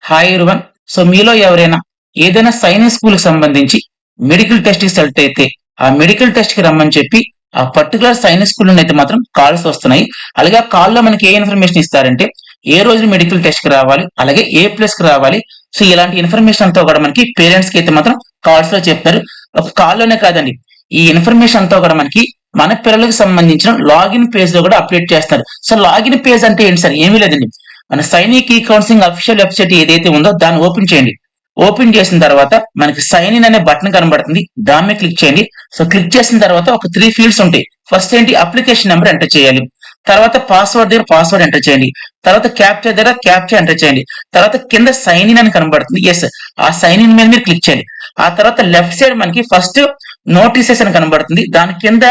Hi everyone. So మీలో ఎవరైనా ఏదైనా సైన్స్ స్కూల్ కి సంబంధించి మెడికల్ టెస్ట్ కి సెలెక్ట్ అయితే ఆ మెడికల్ టెస్ట్ కి రమ్మని చెప్పి ఆ పర్టికులర్ సైన్స్ స్కూల్ నుండి అయితే మాత్రం కాల్స్ వస్తున్నాయి. అలాగే ఆ కాల్ లో మనకి ఏ ఇన్ఫర్మేషన్ ఇస్తారంటే ఏ రోజు మెడికల్ టెస్ట్ కి రావాలి, అలాగే ఏ ప్లేస్ కి రావాలి. సో ఇలాంటి ఇన్ఫర్మేషన్ అంతా కూడా మనకి పేరెంట్స్ కి అయితే మాత్రం కాల్స్ లో చెప్తారు. ఒక కాల్ లోనే కాదండి, ఈ ఇన్ఫర్మేషన్ అంతా కూడా మనకి మన పిల్లలకు సంబంధించిన లాగిన్ పేజ్ లో కూడా అప్డేట్ చేస్తారు. సో లాగిన్ పేజ్ అంటే ఏంటి సార్? ఏమీ లేదండి, మన సైనిక్ ఈ కౌన్సిలింగ్ అఫీషియల్ వెబ్సైట్ ఏదైతే ఉందో దాన్ని ఓపెన్ చేయండి. ఓపెన్ చేసిన తర్వాత మనకి సైన్ ఇన్ అనే బటన్ కనబడుతుంది, దాని మీద క్లిక్ చేయండి. సో క్లిక్ చేసిన తర్వాత ఒక 3 ఫీల్డ్స్ ఉంటాయి. ఫస్ట్ ఏంటి, అప్లికేషన్ నెంబర్ ఎంటర్ చేయాలి. తర్వాత పాస్వర్డ్ దగ్గర పాస్వర్డ్ ఎంటర్ చేయండి. తర్వాత క్యాప్చా దగ్గర క్యాప్చా ఎంటర్ చేయండి. తర్వాత కింద సైన్ ఇన్ అని కనబడుతుంది, ఎస్, ఆ సైన్ ఇన్ మీద మీరు క్లిక్ చేయండి. ఆ తర్వాత లెఫ్ట్ సైడ్ మనకి ఫస్ట్ నోటీసెస్ అని కనబడుతుంది, దాని కింద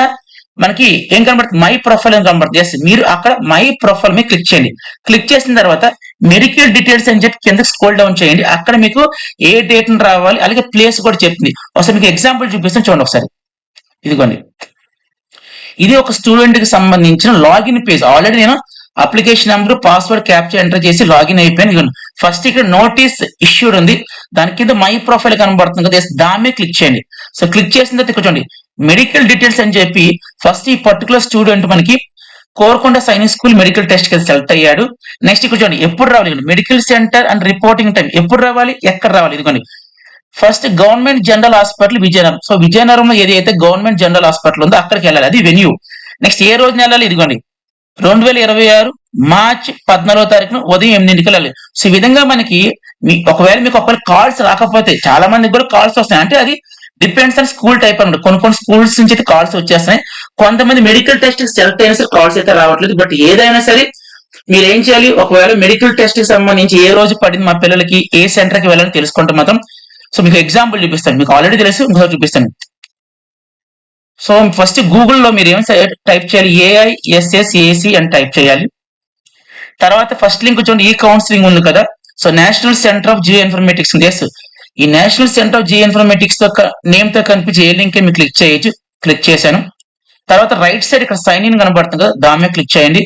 మనకి ఏం కనబడుతుంది, మై ప్రొఫైల్ అని కనబడుతుంది. ఎస్, మీరు అక్కడ మై ప్రొఫైల్ మీద క్లిక్ చేయండి. క్లిక్ చేసిన తర్వాత మెడికల్ డీటెయిల్స్ అని చెప్పి కింద స్క్రోల్ డౌన్ చేయండి. అక్కడ మీకు ఏ డేట్ రావాలి, అలాగే ప్లేస్ కూడా చెప్తుంది. ఒకసారి మీకు ఎగ్జాంపుల్ చూపిస్తాను, చూడండి ఒకసారి. ఇదిగోండి, ఇది ఒక స్టూడెంట్ కి సంబంధించిన లాగిన్ పేజ్. ఆల్రెడీ నేను application number password capture enter చేసి లాగిన్ అయిపోయాను. ఫస్ట్ ఇక్కడ నోటీస్ ఇష్యూడ్ ఉంది, దాని కింద మై ప్రొఫైల్ కనబడుతుంది కదా, దాని మీద క్లిక్ చేయండి. సో క్లిక్ చేసిన తర్వాత ఇక్కడ చూడండి మెడికల్ డీటెయిల్స్ అని చెప్పి ఫస్ట్ ఈ పర్టికులర్ స్టూడెంట్ మనకి Korukonda Sainik school medical test కి సెలెక్ట్ అయ్యాడు. నెక్స్ట్ ఇక్కడ చూడండి ఎప్పుడు రావాలి, medical centre and reporting time ఎప్పుడు రావాలి, ఎక్కడ రావాలి. ఇదిగోండి first government general hospital Vizianagaram. So విజయనగరంలో ఏదైతే గవర్నమెంట్ జనరల్ హాస్పిటల్ ఉందో అక్కడికి వెళ్ళాలి, అది వెన్యూ. నెక్స్ట్ ఏ రోజున వెళ్ళాలి, ఇదిగోండి 2026 మార్చి 14వ తారీఖున ఉదయం 8 వెళ్ళాలి. సో ఈ విధంగా మనకి ఒకవేళ మీకు కాల్స్ రాకపోతే, చాలా మందికి కూడా కాల్స్ వస్తాయి, అంటే అది డిపెండ్స్ ఆన్ స్కూల్ టైప్ అనమాట. కొన్ని స్కూల్స్ నుంచి అయితే కాల్స్ వచ్చేస్తున్నాయి, కొంతమంది మెడికల్ టెస్ట్ సెలెక్ట్ అయినా సరే కాల్స్ అయితే రావట్లేదు. బట్ ఏదైనా సరే మీరు ఏం చేయాలి, ఒకవేళ మెడికల్ టెస్ట్ కి సంబంధించి ఏ రోజు పడింది మా పిల్లలకి, ఏ సెంటర్ కి వెళ్ళాలని తెలుసుకుంటే మాత్రం, సో మీకు ఎగ్జాంపుల్ చూపిస్తాను, మీకు ఆల్రెడీ తెలుసు, ఇంకోసారి చూపిస్తాను. సో ఫస్ట్ గూగుల్లో మీరు ఏం టైప్ చేయాలి, AISSAC అని టైప్ చేయాలి. తర్వాత ఫస్ట్ లింక్ చూడండి, ఈ కౌన్సిలింగ్ ఉంది కదా, so national centre of geo informatics. Yes, ఈ national centre of geo informatics తో నేమ్ తో కనిపించే ఏ లింక్ మీరు క్లిక్ చేయొచ్చు. క్లిక్ చేశాను. తర్వాత రైట్ సైడ్ ఇక్కడ సైన్ ఇన్ కనబడుతుంది కదా, దాని మీద క్లిక్ చేయండి.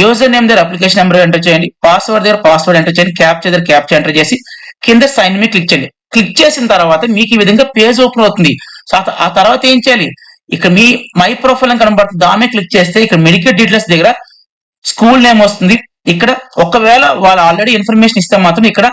యూజర్ నేమ్ దగ్గర అప్లికేషన్ నెంబర్ ఎంటర్ చేయండి, పాస్వర్డ్ దగ్గర పాస్వర్డ్ ఎంటర్ చేయండి, క్యాప్చా దగ్గర క్యాప్చా ఎంటర్ చేసి కింద సైన్ మీద క్లిక్ చేయండి. క్లిక్ చేసిన తర్వాత మీకు ఈ విధంగా పేజ్ ఓపెన్ అవుతుంది. సో ఆ తర్వాత ఏం చేయాలి, ఇక్కడ మీ మై ప్రొఫైల్ అని కనబడుతుంది, దాని మీద క్లిక్ చేస్తే ఇక్కడ మెడికల్ డీటెయిల్స్ దగ్గర స్కూల్ నేమ్ వస్తుంది. ఇక్కడ ఒకవేళ వాళ్ళు ఆల్రెడీ ఇన్ఫర్మేషన్ ఇస్తే మాత్రం ఇక్కడ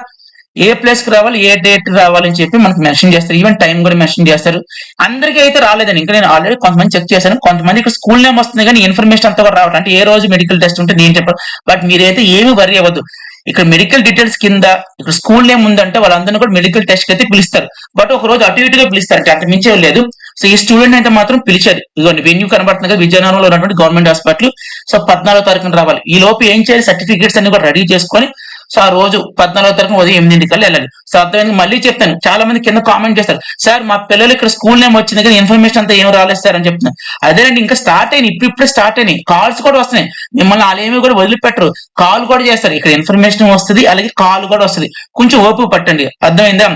ఏ ప్లేస్ కి రావాలి, ఏ డేట్ రావాలని చెప్పి మనకు మెన్షన్ చేస్తారు. ఈవెన్ టైం కూడా మెన్షన్ చేస్తారు. అందరికీ అయితే రాలేదని, ఇంకా నేను ఆల్రెడీ కొంతమంది చెక్ చేశాను, కొంతమంది ఇక్కడ స్కూల్ నేమ్ వస్తుంది కానీ ఇన్ఫర్మేషన్ అంతా కూడా రావట్లేదు, అంటే ఏ రోజు మెడికల్ టెస్ట్ ఉంటే నేను చెప్పాను. బట్ మీరైతే ఏమి వరీ అవ్వద్దు, ఇక్కడ మెడికల్ డీటెయిల్స్ కింద ఇక్కడ స్కూల్ నేమ్ ఉందంటే వాళ్ళందరినీ కూడా మెడికల్ టెస్ట్ కి అయితే పిలుస్తారు. బట్ ఒక రోజు అటు ఇటుగా పిలుస్తారు, అంటే అంత మించే లేదు. సో ఈ స్టూడెంట్ అయితే మాత్రం పిలిచారు. ఇదిగోండి వెన్యూ కనబడుతుంది కదా, విజయనగరంలో ఉన్నటువంటి గవర్నమెంట్ హాస్పిటల్. సో 14వ తారీఖున రావాలి. ఈ లోపు ఏం చేయాలి, సర్టిఫికేట్స్ అన్ని కూడా రెడీ చేసుకొని సో ఆ రోజు 14వ తారీఖున ఉదయం 8 వెళ్ళాలి. సో అర్థమైంది, మళ్ళీ చెప్తాను. చాలా మంది కింద కామెంట్ చేస్తారు, సార్ మా పిల్లలు ఇక్కడ స్కూల్ నేమ్ వచ్చింది కానీ ఇన్ఫర్మేషన్ అంతా ఏం రాలేదు సార్ అని చెప్తున్నాను. అదేనండి, ఇంకా స్టార్ట్ అయినాయి, ఇప్పుడే స్టార్ట్ అయినాయి, కాల్స్ కూడా వస్తున్నాయి. మిమ్మల్ని వాళ్ళేమీ కూడా వదిలిపెట్టరు, కాల్ కూడా చేస్తారు. ఇక్కడ ఇన్ఫర్మేషన్ వస్తుంది, అలాగే కాల్ కూడా వస్తుంది. కొంచెం ఓపిక పట్టండి, అర్థమైందా?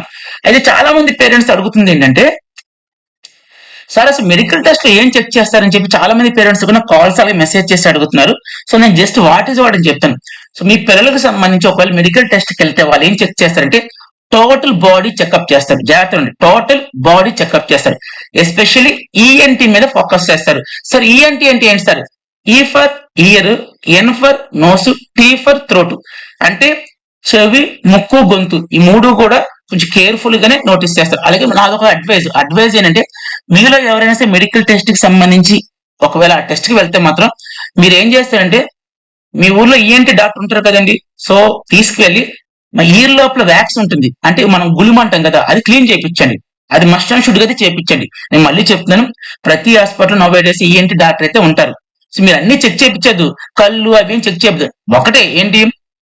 అయితే చాలా మంది పేరెంట్స్ అడుగుతుంది ఏంటంటే, సార్ అసలు మెడికల్ టెస్ట్ లో ఏం చెక్ చేస్తారని చెప్పి చాలా మంది పేరెంట్స్ కూడా కాల్స్ అలాగే మెసేజ్ చేసి అడుగుతున్నారు. సో నేను జస్ట్ వాట్ ఈజ్ వాట్ అని చెప్తాను. సో మీ పిల్లలకు సంబంధించి ఒకవేళ మెడికల్ టెస్ట్ కి వెళ్తే వాళ్ళు ఏం చెక్ చేస్తారంటే టోటల్ బాడీ చెకప్ చేస్తారు. జాగ్రత్త అండి, టోటల్ బాడీ చెకప్ చేస్తారు. ఎస్పెషల్లీ ENT మీద ఫోకస్ చేస్తారు. సార్ ENT అంటే ఏంటి sir? E for year, N for nose, T for throat. అంటే చెవి, ముక్కు, గొంతు, ఈ మూడు కూడా కొంచెం కేర్ఫుల్ గానే నోటీస్ చేస్తారు. అలాగే నాదొక అడ్వైజ్ ఏంటంటే, మీలో ఎవరైనా సరే మెడికల్ టెస్ట్ కి సంబంధించి ఒకవేళ ఆ టెస్ట్ కి వెళ్తే మాత్రం మీరు ఏం చేస్తారంటే, మీ ఊర్లో ENT డాక్టర్ ఉంటారు కదండి, సో తీసుకువెళ్ళి మా ఇయర్ లోపల వ్యాక్స్ ఉంటుంది, అంటే మనం గులిమంటాం కదా, అది క్లీన్ చేయించండి. అది మస్ట్ అండ్ షుడ్ గా చేయించండి. నేను మళ్ళీ చెప్తున్నాను, ప్రతి హాస్పిటల్ నోవే డేస్ ENT డాక్టర్ అయితే ఉంటారు. సో మీరు అన్ని చెక్ చేయించద్దు, కళ్ళు అవి ఏం చెక్ చేయద్దు. ఒకటే ఏంటి,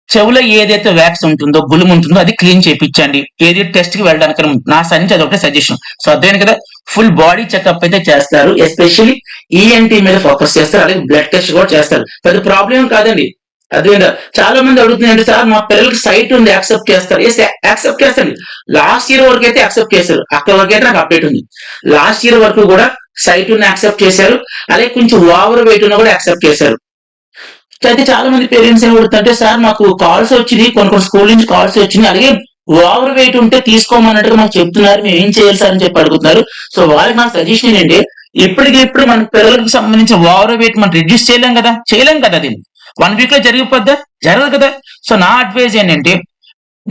చెవులో ఏదైతే వ్యాక్స్ ఉంటుందో, గులుము ఉంటుందో అది క్లీన్ చేయించండి, ఏది టెస్ట్ కి వెళ్ళడానికి నా సరించి అదొకటే సజెషన్. సో అదేంటి కదా, ఫుల్ బాడీ చెకప్ అయితే చేస్తారు. ఎస్పెషల్లీ ENT మీద ఫోకస్ చేస్తారు, అలాగే బ్లడ్ టెస్ట్ కూడా చేస్తారు. పెద్ద ప్రాబ్లం కాదండి. అదేంటో చాలా మంది అడుగుతున్నాయంటే, సార్ మా పిల్లలకి సైట్ ఉంది యాక్సెప్ట్ చేస్తారు. ఎస్, యాక్సెప్ట్ చేస్తాండి. లాస్ట్ ఇయర్ వరకు అయితే యాక్సెప్ట్ చేశారు, అక్కడ వరకు అయితే నాకు అప్డేట్ ఉంది. లాస్ట్ ఇయర్ వరకు కూడా సైట్ ఉన్న యాక్సెప్ట్ చేశారు, అలాగే కొంచెం ఓవర్ వెయిట్ ఉన్న కూడా యాక్సెప్ట్ చేశారు. అయితే చాలా మంది పేరెంట్స్ ఏం అడుగుతారంటే, సార్ మాకు కాల్స్ వచ్చినాయి, కొన్ని కొన్ని స్కూల్ నుంచి కాల్స్ వచ్చినాయి, అలాగే ఓవర్ వెయిట్ ఉంటే తీసుకోమన్నట్టుగా మాకు చెప్తున్నారు, మేము ఏం చేయాలి సార్ అని చెప్పి అడుగుతున్నారు. సో వాళ్ళకి నా సజెషన్ ఏంటంటే, ఇప్పటికిప్పుడు మన పిల్లలకు సంబంధించి ఓవర్ వెయిట్ మనం రిడ్యూస్ చేయలేం కదా అది 1 వీక్ లో జరిగిపోద్దా, జరగదు కదా. సో నా అడ్వైజ్ ఏంటంటే,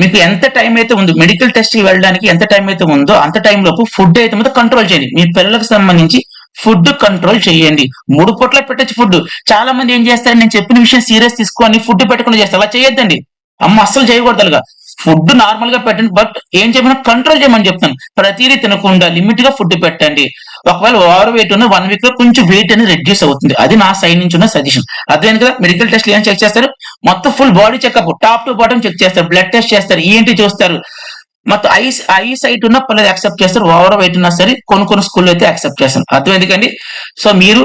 మీకు ఎంత టైం అయితే ఉందో మెడికల్ టెస్ట్ కి వెళ్ళడానికి ఎంత టైం అయితే ఉందో అంత టైం లోపు ఫుడ్ అయితే ముందు కంట్రోల్ చేయండి. మీ పిల్లలకు సంబంధించి ఫుడ్ కంట్రోల్ చేయండి. 3 పూట్ల పెట్టచ్చు ఫుడ్. చాలా మంది ఏం చేస్తారు, నేను చెప్పిన విషయం సీరియస్ తీసుకొని ఫుడ్ పెట్టకుండా చేస్తారు. అలా చేయొద్దండి. అమ్మ అస్సలు చేయకూడదు అలాగా. ఫుడ్ నార్మల్ గా పెట్టండి, బట్ ఏం చెప్పినా కంట్రోల్ చేయమని చెప్తాను. ప్రతిదీ తినకుండా లిమిట్ గా ఫుడ్ పెట్టండి. ఒకవేళ ఓవర్ వెయిట్ ఉన్న 1 వీక్ లో కొంచెం వెయిట్ అనేది రెడ్యూస్ అవుతుంది. అది నా సైడ్ నుంచి ఉన్న సజెషన్. అదేంటి కదా, మెడికల్ టెస్ట్ ఏం చెక్ చేస్తారు, మొత్తం full body checkup top to bottom check చేస్తారు, బ్లడ్ టెస్ట్ చేస్తారు, ఏంటి చూస్తారు, మొత్తం ఐ సైట్ ఉన్న పర్లేదు యాక్సెప్ట్ చేస్తారు, ఓవర్ వెయిట్ ఉన్నా సరే కొన్ని స్కూల్లో అయితే యాక్సెప్ట్ చేస్తారు. అర్థం ఎందుకండి. సో మీరు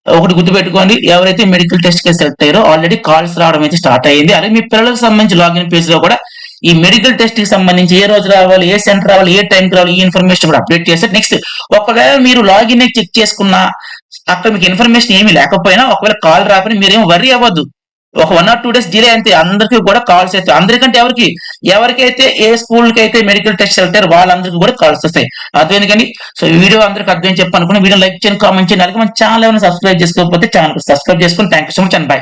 ఒకటి గుర్తుపెట్టుకోండి, ఎవరైతే మెడికల్ టెస్ట్ కి సెలెక్ట్ అయ్యారో ఆల్రెడీ కాల్స్ రావడం అయితే స్టార్ట్ అయ్యింది. అలాగే మీ పిల్లలకు సంబంధించి లాగిన్ పేజ్ లో కూడా ఈ మెడికల్ టెస్ట్ కి సంబంధించి ఏ రోజు రావాలి, ఏ సెంటర్ రావాలి, ఏ టైంకి రావాలి, ఈ ఇన్ఫర్మేషన్ కూడా అప్డేట్ చేస్తారు. నెక్స్ట్ ఒకవేళ మీరు లాగిన్ చెక్ చేసుకున్నా అక్కడ మీకు ఇన్ఫర్మేషన్ ఏమీ లేకపోయినా, ఒకవేళ కాల్ రాకపోయినా మీరేం వర్రీ అవ్వద్దు. ఒక 1 or 2 days డిలే అంతే. అందరికీ కూడా కాల్స్ వస్తాయి. అందరికంటే ఎవరికైతే ఏ స్కూల్ కి అయితే మెడికల్ టెస్ట్ వెళ్తారో వాళ్ళందరికీ కూడా కాల్స్ వస్తాయి. అర్థం ఎందుకని. సో ఈ వీడియో అందరికి అర్థం చెప్పనుకుని వీడియో లైక్ చేయండి, కామెంట్ చేయండి. అలాగే మన ఛానల్ ఏమైనా సబ్స్క్రైబ్ చేసుకోకపోతే ఛానల్ సబ్స్క్రైబ్ చేసుకుని thank you so much and by.